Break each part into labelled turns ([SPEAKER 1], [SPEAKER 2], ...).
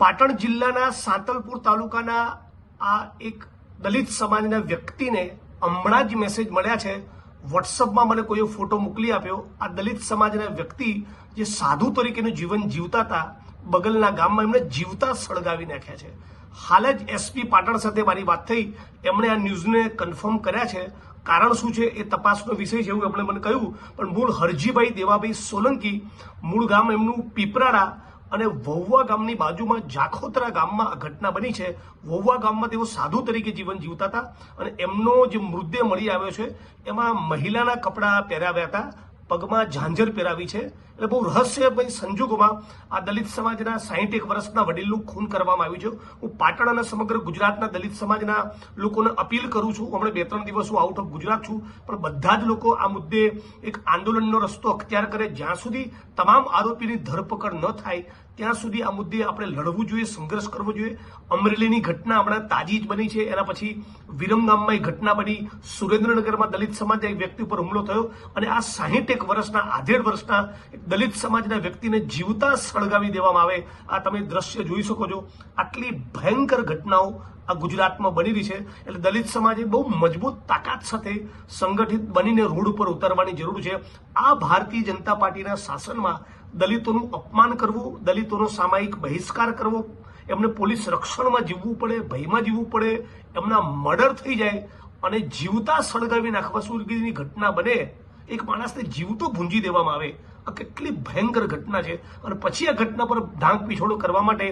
[SPEAKER 1] પાટણ જિલ્લાના સાંતલપુર તાલુકાના આ એક દલિત સમાજના વ્યક્તિને હમણાં જ મેસેજ મળ્યા છે. વોટ્સઅપમાં મને કોઈએ ફોટો મોકલી આપ્યો. આ દલિત સમાજના વ્યક્તિ જે સાધુ તરીકેનું જીવન જીવતા હતા, બગલના ગામમાં એમણે જીવતા સળગાવી નાખ્યા છે. હાલ જ એસપી પાટણ સાથે મારી વાત થઈ. એમણે આ ન્યૂઝને કન્ફર્મ કર્યા છે. કારણ શું છે એ તપાસનો વિષય છે એવું એમણે મને કહ્યું. પણ મૂળ હરજીભાઈ દેવાભાઈ સોલંકી, મૂળ ગામ એમનું પીપરાડા અને વહુવા ગામની બાજુમાં જાખોતરા ગામમાં આ ઘટના બની છે. વહુવા ગામમાં તેઓ સાધુ તરીકે જીવન જીવતા હતા અને એમનો જે મૃતદેહ મળી આવ્યો છે એમાં મહિલાના કપડાં પહેરાવ્યા હતા, પગમાં ઝાંઝર પહેરાવી છે. એટલે બહુ રહસ્યમય સંજોગોમાં આ દલિત સમાજના 61 વર્ષના વડીલનું ખૂન કરવામાં આવ્યું છે. હું પાટણ અને સમગ્ર ગુજરાતના દલિત સમાજના લોકોને અપીલ કરું છું. હમણાં 2-3 દિવસ હું આઉટ ઓફ ગુજરાત છું, પણ બધા જ લોકો આ મુદ્દે એક આંદોલનનો રસ્તો અખ્તિયાર કરે. જ્યાં સુધી તમામ આરોપીની ધરપકડ ન થાય ત્યાં સુધી આ મુદ્દે આપણે લડવું જોઈએ, સંઘર્ષ કરવો જોઈએ. અમરેલીની ઘટના હમણાં તાજી જ બની છે. એના પછી વિરમગામમાં એક ઘટના બની. સુરેન્દ્રનગરમાં દલિત સમાજના એક વ્યક્તિ ઉપર હુમલો થયો અને આ 61 વર્ષના આધેડ વર્ષના દલિત સમાજના વ્યક્તિને જીવતા સળગાવી દેવામાં આવે. આ તમે દ્રશ્ય જોઈ શકો છો. આટલી ભયંકર ઘટનાઓ આ ગુજરાતમાં બની રહી છે. એટલે દલિત સમાજે બહુ મજબૂત તાકાત સાથે સંગઠિત બનીને રોડ ઉપર ઉતરવાની જરૂર છે. આ ભારતીય જનતા પાર્ટીના શાસનમાં દલિતોનું અપમાન કરવું, દલિતોનો સામાયિક બહિષ્કાર કરવો, એમને પોલીસ રક્ષણમાં જીવવું પડે, ભયમાં જીવવું પડે, એમના મર્ડર થઈ જાય અને જીવતા સળગાવી નાખવા સુધીની ઘટના બને, એક માણસને જીવતો ભૂંજી દેવામાં આવે, આ કેટલી ભયંકર ઘટના છે. અને પછી આ ઘટના પર ઢાંક પીછોડો કરવા માટે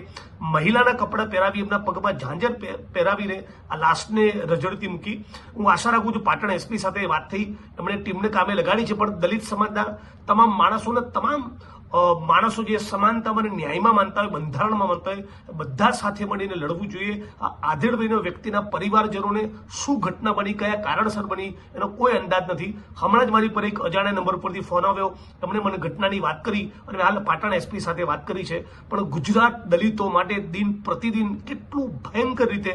[SPEAKER 1] મહિલાના કપડાં પહેરાવી, એમના પગમાં ઝાંઝર પહેરાવીને આ લાશને રજડતી મૂકી. હું આશા રાખું છું પાટણ એસપી સાથે વાત થઈ, એમણે ટીમને કામે લગાડી છે. પણ દલિત સમાજના તમામ માણસોને, તમામ માણસો જે સમાનતા અને ન્યાયમાં માનતા હોય, બંધારણમાં માનતા હોય, બધા સાથે મળીને લડવું જોઈએ. આ આધેડ વયના વ્યક્તિના પરિવારજનોને શું ઘટના બની, કયા કારણસર બની, એનો કોઈ અંદાજ નથી. હમણાં જ મારી પર એક અજાણ્યા નંબર પરથી ફોન આવ્યો. એમણે મને ઘટનાની વાત કરી અને હાલ પાટણ એસપી સાથે વાત કરી છે. પણ ગુજરાત દલિતો માટે દિન પ્રતિદિન કેટલું ભયંકર રીતે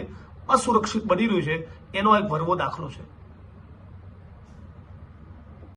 [SPEAKER 1] અસુરક્ષિત બની રહ્યું છે એનો એક ભરવો દાખલો છે.